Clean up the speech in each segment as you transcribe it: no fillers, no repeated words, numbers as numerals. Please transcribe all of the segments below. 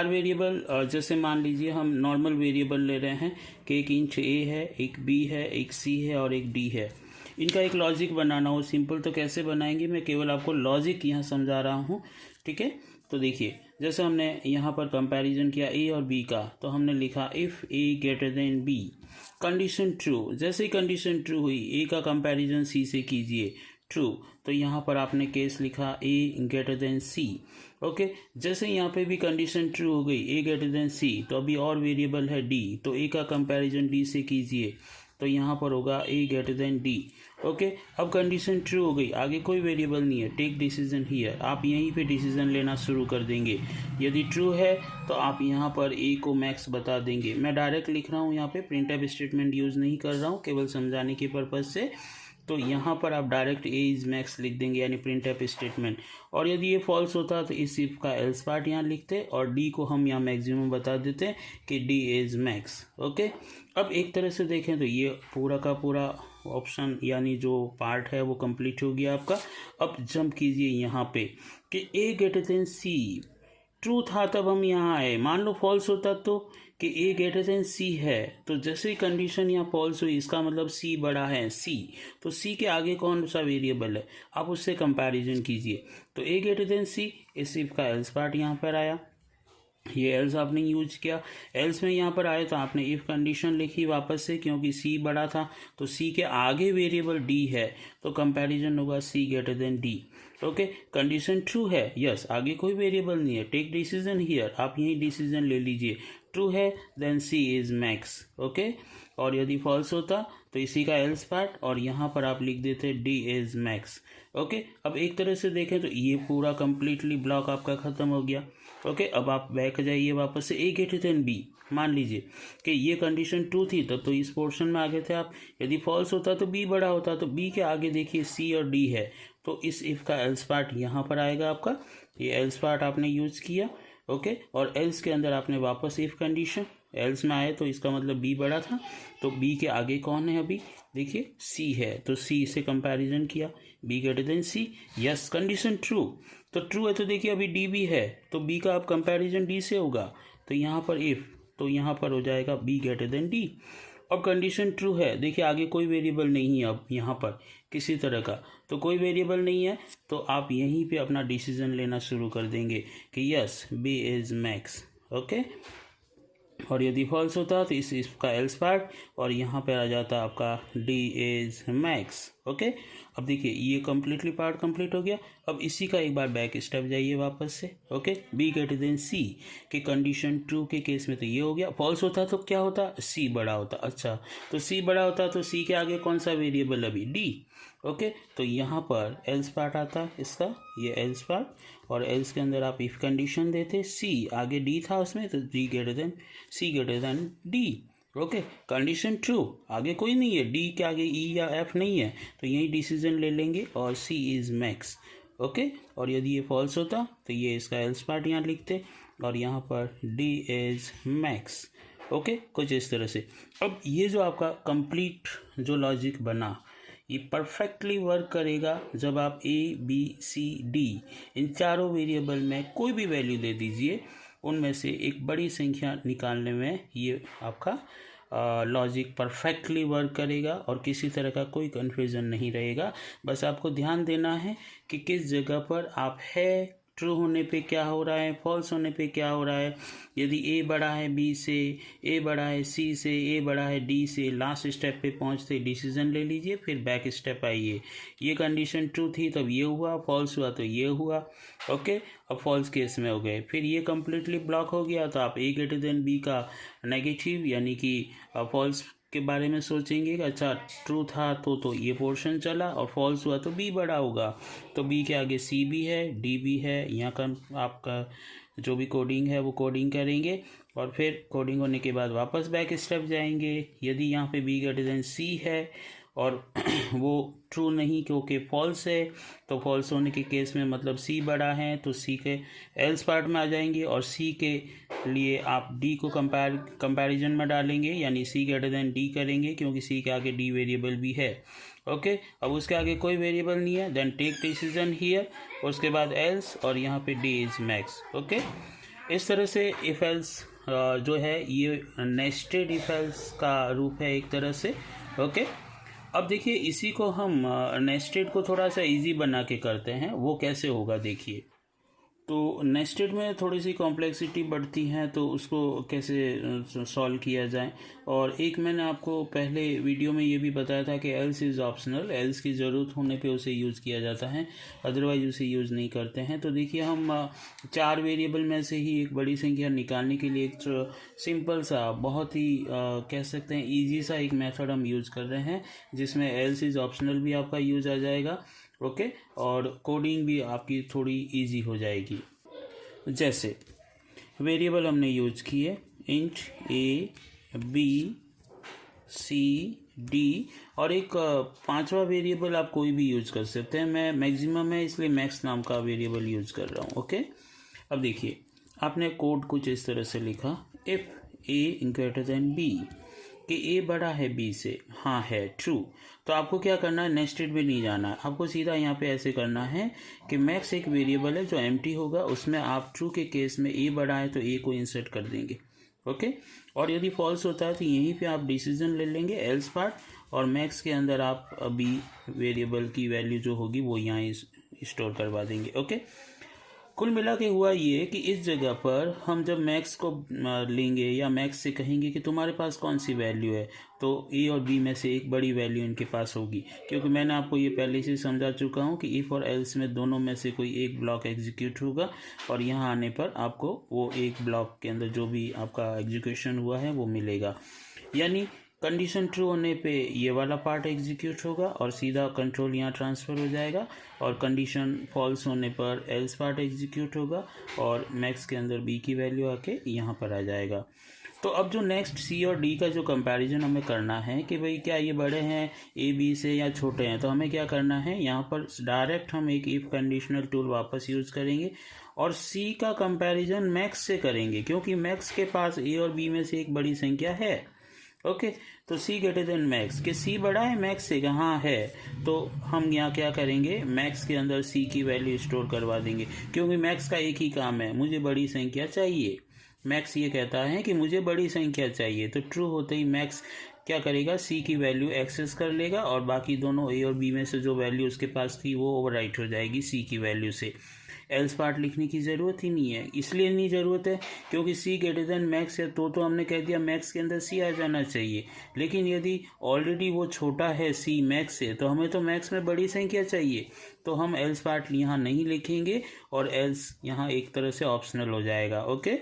Variable जैसे मान लीजिए हम नॉर्मल वेरिएबल ले रहे हैं कि एक इंच ए है, एक बी है, एक सी है और एक डी है। इनका एक लॉजिक बनाना हो सिंपल तो कैसे बनाएंगे, मैं केवल आपको लॉजिक यहाँ समझा रहा हूँ। ठीक है, तो देखिए जैसे हमने यहाँ पर कंपैरिजन किया ए और बी का, तो हमने लिखा if A greater than B, condition true. जैसे ही कंडीशन ट्रू हुई, ए का कंपैरिजन सी से कीजिए, ट्रू, तो यहाँ पर आपने केस लिखा ए ग्रेटर देन सी। ओके, जैसे यहाँ पे भी कंडीशन ट्रू हो गई ए ग्रेटर देन सी, तो अभी और वेरिएबल है डी, तो ए का कंपैरिजन डी से कीजिए, तो यहाँ पर होगा ए ग्रेटर देन डी। ओके, अब कंडीशन ट्रू हो गई, आगे कोई वेरिएबल नहीं है, टेक डिसीजन हियर, आप यहीं पे डिसीजन लेना शुरू कर देंगे। यदि ट्रू है तो आप यहाँ पर ए को मैक्स बता देंगे। मैं डायरेक्ट लिख रहा हूँ, यहाँ पे प्रिंटफ स्टेटमेंट यूज़ नहीं कर रहा हूँ, केवल समझाने के पर्पज़ से। तो यहाँ पर आप डायरेक्ट ए इज़ मैक्स लिख देंगे, यानी प्रिंटफ स्टेटमेंट। और यदि ये फॉल्स होता तो इस इफ का एल्स पार्ट यहाँ लिखते और डी को हम यहाँ मैक्सिमम बता देते कि डी इज़ मैक्स। ओके, अब एक तरह से देखें तो ये पूरा का पूरा ऑप्शन यानी जो पार्ट है वो कंप्लीट हो गया आपका। अब जंप कीजिए यहाँ पे कि ए ग्रेटर देन सी, ट्रू था तब हम यहाँ आए, मान लो फॉल्स होता तो कि ए ग्रेटर देन सी है, तो जैसे ही कंडीशन यहाँ फॉल्स हुई, इसका मतलब सी बड़ा है सी, तो सी के आगे कौन सा वेरिएबल है आप उससे कंपैरिजन कीजिए। तो ए ग्रेटर देन सी, इस इफ का एल्स पार्ट यहाँ पर आया, ये एल्स आपने यूज किया, एल्स में यहाँ पर आए तो आपने इफ कंडीशन लिखी वापस से, क्योंकि सी बड़ा था तो सी के आगे वेरिएबल डी है, तो कंपैरिजन होगा C greater than D. Okay, condition true है, यस, आगे कोई वेरिएबल नहीं है, टेक डिसीजन हियर, आप यही डिसीजन ले लीजिए, ट्रू है then C is max. Okay, और यदि फॉल्स होता तो इसी का एल्स पार्ट और यहाँ पर आप लिख देते डी इज मैक्स। ओके, अब एक तरह से देखें तो ये पूरा कंप्लीटली ब्लॉक आपका ख़त्म हो गया। ओके, अब आप बैक जाइए वापस से, ए ग्रेटर देन बी, मान लीजिए कि ये कंडीशन ट्रू थी तब तो इस पोर्शन में आगे थे आप, यदि फॉल्स होता तो बी बड़ा होता, तो बी के आगे देखिए सी और डी है, तो इस इफ का एल्स पार्ट यहाँ पर आएगा आपका, ये एल्स पार्ट आपने यूज़ किया। ओके, और एल्स के अंदर आपने वापस इफ कंडीशन, एल्स में आए तो इसका मतलब बी बड़ा था, तो बी के आगे कौन है अभी देखिए सी है, तो सी से कंपैरिजन किया, B greater than C, yes condition true, तो ट्रू है तो देखिए अभी डी भी है, तो बी का अब कंपैरिजन डी से होगा, तो यहाँ पर इफ, तो यहाँ पर हो जाएगा बी ग्रेटर देन डी। और कंडीशन ट्रू है, देखिए आगे कोई वेरिएबल नहीं है अब यहाँ पर किसी तरह का, तो कोई वेरिएबल नहीं है, तो आप यहीं पे अपना डिसीजन लेना शुरू कर देंगे कि yes B is max. Okay, और यदि फॉल्स होता तो इसका एल्स पार्ट और यहाँ पे आ जाता आपका डी इज मैक्स। ओके, अब देखिए ये कम्प्लीटली पार्ट कंप्लीट हो गया। अब इसी का एक बार बैक स्टेप जाइए वापस से। ओके, बी ग्रेटर देन सी के कंडीशन ट्रू के केस में तो ये हो गया, फॉल्स होता तो क्या होता, सी बड़ा होता। अच्छा, तो सी बड़ा होता तो सी के आगे कौन सा वेरिएबल अभी डी। ओके, तो यहाँ पर एल्स पार्ट आता है इसका, ये एल्स पार्ट, और एल्स के अंदर आप इफ कंडीशन देते, सी आगे डी था उसमें, तो D greater than C greater than D. Okay, condition true, आगे कोई नहीं है, डी के आगे ई या एफ नहीं है, तो यही डिसीजन ले लेंगे और सी इज़ मैक्स। ओके, और यदि ये फॉल्स होता तो ये इसका एल्स पार्ट यहाँ लिखते और यहाँ पर डी इज़ मैक्स। ओके, कुछ इस तरह से। अब ये जो आपका कंप्लीट जो लॉजिक बना, ये परफेक्टली वर्क करेगा जब आप ए बी सी डी इन चारों वेरिएबल में कोई भी वैल्यू दे दीजिए, उनमें से एक बड़ी संख्या निकालने में ये आपका लॉजिक परफेक्टली वर्क करेगा और किसी तरह का कोई कन्फ्यूज़न नहीं रहेगा। बस आपको ध्यान देना है कि किस जगह पर आप है, ट्रू होने पे क्या हो रहा है, फॉल्स होने पे क्या हो रहा है। यदि ए बड़ा है बी से, ए बड़ा है सी से, ए बड़ा है डी से, लास्ट स्टेप पे पहुंचते डिसीजन ले लीजिए, फिर बैक स्टेप आइए। ये कंडीशन ट्रू थी तब ये हुआ, फॉल्स हुआ तो ये हुआ। ओके, अब फॉल्स केस में हो गए, फिर ये कम्प्लीटली ब्लॉक हो गया, तो आप ए ग्रेटर देन बी का नेगेटिव यानी कि फॉल्स के बारे में सोचेंगे कि अच्छा ट्रू था तो ये पोर्शन चला, और फॉल्स हुआ तो बी बड़ा होगा, तो बी के आगे सी भी है, डी भी है, यहाँ का आपका जो भी कोडिंग है वो कोडिंग करेंगे, और फिर कोडिंग होने के बाद वापस बैक स्टेप जाएंगे। यदि यहाँ पे बी ग्रेटर देन सी है और वो ट्रू नहीं क्योंकि फॉल्स है, तो फॉल्स होने के केस में मतलब सी बड़ा है, तो सी के एल्स पार्ट में आ जाएंगे और सी के लिए आप डी को कंपैरिजन में डालेंगे, यानी सी ग्रेटर देन डी करेंगे क्योंकि सी के आगे डी वेरिएबल भी है। ओके, अब उसके आगे कोई वेरिएबल नहीं है, देन टेक डिसीजन हियर, उसके बाद एल्स और यहाँ पे डी इज मैक्स। ओके, इस तरह से इफ एल्स जो है ये नेस्टेड इफ एल्स का रूप है एक तरह से। ओके, अब देखिए इसी को हम नेस्टेड को थोड़ा सा इजी बना के करते हैं। वो कैसे होगा देखिए। तो नेस्टेड में थोड़ी सी कॉम्प्लेक्सिटी बढ़ती है, तो उसको कैसे सॉल्व किया जाए। और एक मैंने आपको पहले वीडियो में ये भी बताया था कि एल्स इज़ ऑप्शनल, एल्स की ज़रूरत होने पे उसे यूज़ किया जाता है, अदरवाइज उसे यूज़ नहीं करते हैं। तो देखिए हम 4 वेरिएबल में से ही एक बड़ी संख्या निकालने के लिए एक सिंपल सा बहुत ही कह सकते हैं ईजी सा एक मेथड हम यूज़ कर रहे हैं, जिसमें एल्स इज़ ऑप्शनल भी आपका यूज़ आ जाएगा। ओके, और कोडिंग भी आपकी थोड़ी इजी हो जाएगी। जैसे वेरिएबल हमने यूज किए int A B C D, और एक 5वां वेरिएबल आप कोई भी यूज कर सकते हैं। मैं मैक्सिमम है इसलिए मैक्स नाम का वेरिएबल यूज कर रहा हूँ। ओके, अब देखिए आपने कोड कुछ इस तरह से लिखा, if A greater than B, कि ए बड़ा है बी से, हाँ है ट्रू। तो आपको क्या करना है, नेस्टेड में नहीं जाना है, आपको सीधा यहाँ पे ऐसे करना है कि मैक्स एक वेरिएबल है जो एम्प्टी होगा, उसमें आप ट्रू के केस में ए बड़ा है तो ए को इंसर्ट कर देंगे। ओके, और यदि फॉल्स होता है तो यहीं पे आप डिसीजन ले लेंगे एल्स पार्ट, और मैक्स के अंदर आप बी वेरिएबल की वैल्यू जो होगी वो यहाँ स्टोर करवा देंगे। ओके, कुल मिला के हुआ ये कि इस जगह पर हम जब मैक्स को लेंगे या मैक्स से कहेंगे कि तुम्हारे पास कौन सी वैल्यू है, तो ए और बी में से एक बड़ी वैल्यू इनके पास होगी, क्योंकि मैंने आपको ये पहले से समझा चुका हूँ कि इफ़ और एल्स में दोनों में से कोई एक ब्लॉक एग्जीक्यूट होगा, और यहाँ आने पर आपको वो एक ब्लॉक के अंदर जो भी आपका एग्जीक्यूशन हुआ है वो मिलेगा। यानी कंडीशन ट्रू होने पे ये वाला पार्ट एग्जीक्यूट होगा और सीधा कंट्रोल यहाँ ट्रांसफ़र हो जाएगा, और कंडीशन फॉल्स होने पर एल्स पार्ट एग्जीक्यूट होगा और मैक्स के अंदर बी की वैल्यू आके यहाँ पर आ जाएगा। तो अब जो नेक्स्ट सी और डी का जो कंपैरिजन हमें करना है कि भाई क्या ये बड़े हैं ए बी से या छोटे हैं, तो हमें क्या करना है, यहाँ पर डायरेक्ट हम एक इफ कंडीशनल टूल वापस यूज़ करेंगे और सी का कंपैरिजन मैक्स से करेंगे, क्योंकि मैक्स के पास ए और बी में से एक बड़ी संख्या है। ओके, तो सी ग्रेटर देन मैक्स, कि सी बड़ा है मैक्स से, कहाँ है, तो हम यहाँ क्या करेंगे, मैक्स के अंदर सी की वैल्यू स्टोर करवा देंगे, क्योंकि मैक्स का एक ही काम है, मुझे बड़ी संख्या चाहिए। मैक्स ये कहता है कि मुझे बड़ी संख्या चाहिए, तो ट्रू होते ही मैक्स क्या करेगा, सी की वैल्यू एक्सेस कर लेगा और बाकी दोनों ए और बी में से जो वैल्यू उसके पास थी वो ओवरराइट हो जाएगी सी की वैल्यू से। एल्स पार्ट लिखने की ज़रूरत ही नहीं है, इसलिए नहीं ज़रूरत है क्योंकि सी ग्रेटर देन मैक्स है, तो हमने कह दिया मैक्स के अंदर सी आ जाना चाहिए। लेकिन यदि ऑलरेडी वो छोटा है सी मैक्स से, तो हमें तो मैक्स में बड़ी संख्या चाहिए, तो हम एल्स पार्ट यहाँ नहीं लिखेंगे और एल्स यहाँ एक तरह से ऑप्शनल हो जाएगा। ओके,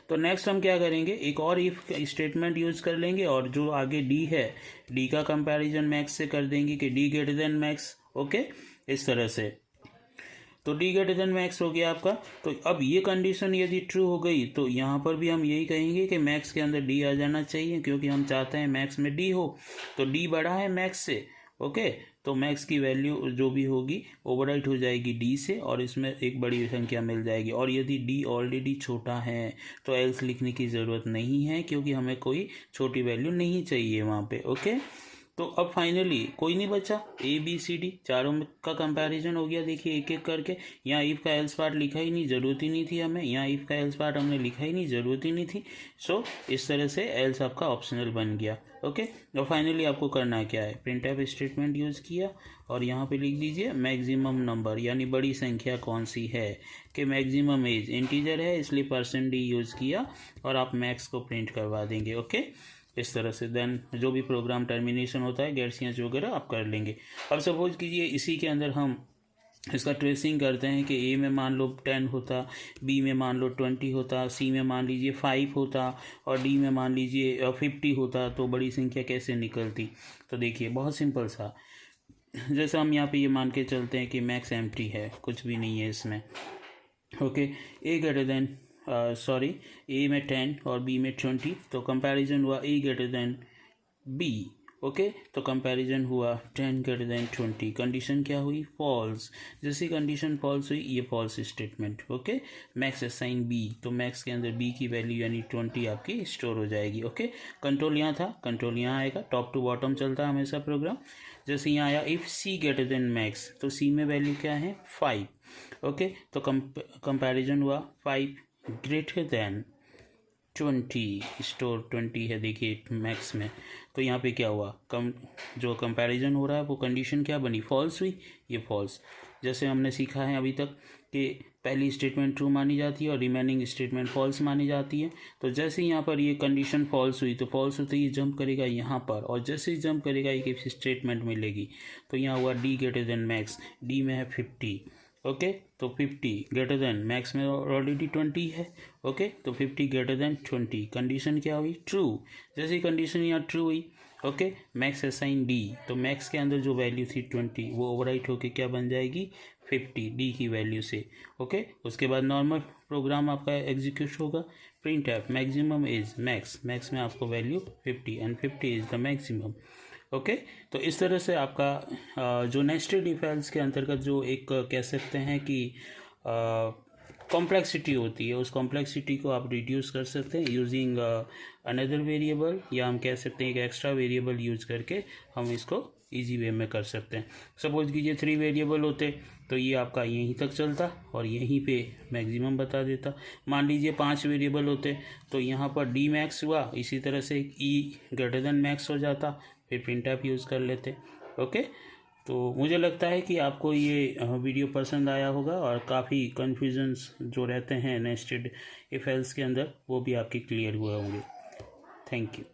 तो नेक्स्ट हम क्या करेंगे, एक और इफ स्टेटमेंट यूज कर लेंगे और जो आगे डी है, डी का कंपैरिजन मैक्स से कर देंगे कि D greater than max. Okay, इस तरह से तो डी ग्रेटर देन मैक्स हो गया आपका। तो अब ये कंडीशन यदि ट्रू हो गई तो यहाँ पर भी हम यही कहेंगे कि मैक्स के अंदर डी आ जाना चाहिए, क्योंकि हम चाहते हैं मैक्स में डी हो, तो डी बड़ा है मैक्स से। ओके, तो मैक्स की वैल्यू जो भी होगी ओवरराइट हो जाएगी डी से और इसमें एक बड़ी संख्या मिल जाएगी। और यदि डी ऑलरेडी छोटा है तो एल्स लिखने की ज़रूरत नहीं है, क्योंकि हमें कोई छोटी वैल्यू नहीं चाहिए वहाँ पे। ओके, तो अब फाइनली कोई नहीं बचा, ए बी सी डी चारों का कंपैरिजन हो गया। देखिए एक एक करके, यहाँ इफ का एल्स पार्ट लिखा ही नहीं, ज़रूरत ही नहीं थी हमें, यहाँ इफ का एल्स पार्ट हमने लिखा ही नहीं, ज़रूरत ही नहीं थी। सो इस तरह से एल्स आपका ऑप्शनल बन गया। ओके, और फाइनली आपको करना क्या है, प्रिंटफ स्टेटमेंट यूज़ किया और यहाँ पे लिख दीजिए मैक्सिमम नंबर, यानी बड़ी संख्या कौन सी है, कि मैक्सिमम एज इंटीजर है इसलिए %d यूज़ किया और आप मैक्स को प्रिंट करवा देंगे। ओके, इस तरह से देन जो भी प्रोग्राम टर्मिनेशन होता है गेट्स वगैरह आप कर लेंगे। अब सपोज कीजिए इसी के अंदर हम इसका ट्रेसिंग करते हैं कि ए में मान लो 10 होता, बी में मान लो 20 होता, सी में मान लीजिए 5 होता और डी में मान लीजिए 50 होता, तो बड़ी संख्या कैसे निकलती। तो देखिए बहुत सिंपल सा, जैसे हम यहाँ पे ये मान के चलते हैं कि मैक्स एम्प्टी है, कुछ भी नहीं है इसमें। ओके, ए ग्रेटर देन ए में 10 और बी में 20, तो कंपैरिजन हुआ ए ग्रेटर देन बी। ओके, तो कंपैरिजन हुआ 10 ग्रेटर देन 20, कंडीशन क्या हुई, फॉल्स। जैसी कंडीशन फॉल्स हुई ये false statement. Okay, max assign B, तो मैक्स के अंदर बी की वैल्यू यानी 20 आपकी स्टोर हो जाएगी। ओके, कंट्रोल यहाँ था, कंट्रोल यहाँ आएगा, टॉप टू बॉटम चलता है हमेशा प्रोग्राम। जैसे यहाँ आया if C greater than max, तो सी में वैल्यू क्या है 5। ओके, तो कंपैरिजन हुआ 5 ग्रेटर दैन 20, स्टोर 20 है, देखिए मैक्स में। तो यहाँ पे क्या हुआ, जो कंपैरिजन हो रहा है वो कंडीशन क्या बनी, फॉल्स हुई, ये फॉल्स। जैसे हमने सीखा है अभी तक कि पहली स्टेटमेंट ट्रू मानी जाती है और रिमेनिंग स्टेटमेंट फॉल्स मानी जाती है। तो जैसे यहाँ पर ये कंडीशन फॉल्स हुई तो फॉल्स होते ही जंप करेगा यहाँ पर, और जैसे ही जंप करेगा एक इफ स्टेटमेंट मिलेगी। तो यहाँ हुआ D greater than max, D में है 50, ओके। तो 50 ग्रेटर देन मैक्स में ऑलरेडी 20 है, ओके। तो 50 ग्रेटर देन 20, कंडीशन क्या हुई, ट्रू। जैसे ही कंडीशन यहाँ ट्रू हुई, ओके, मैक्स असाइन डी, तो मैक्स के अंदर जो वैल्यू थी 20 वो ओवरराइट होके क्या बन जाएगी, 50 डी की वैल्यू से, ओके। उसके बाद नॉर्मल प्रोग्राम आपका एग्जीक्यूट होगा, print F maximum is max, max में आपको value 50 and 50 is the maximum, okay. तो इस तरह से आपका जो नेस्टेड इफ एल्स के अंतर्गत जो एक कह सकते हैं कि कॉम्प्लेक्सिटी होती है, उस कॉम्प्लेक्सिटी को आप रिड्यूस कर सकते हैं यूजिंग अनदर वेरिएबल, या हम कह सकते हैं एक एक्स्ट्रा वेरिएबल यूज करके हम इसको इजी वे में कर सकते हैं। सपोज कीजिए 3 वेरिएबल होते तो ये आपका यहीं तक चलता और यहीं पे मैक्सिमम बता देता। मान लीजिए 5 वेरिएबल होते तो यहाँ पर डी मैक्स हुआ, इसी तरह से ई ग्रेटर देन मैक्स हो जाता, फिर प्रिंट एफ यूज़ कर लेते, ओके। तो मुझे लगता है कि आपको ये वीडियो पसंद आया होगा और काफ़ी कन्फ्यूजन्स जो रहते हैं नेस्टेड इफ एल्स के अंदर वो भी आपके क्लियर हुए होंगे। Thank you.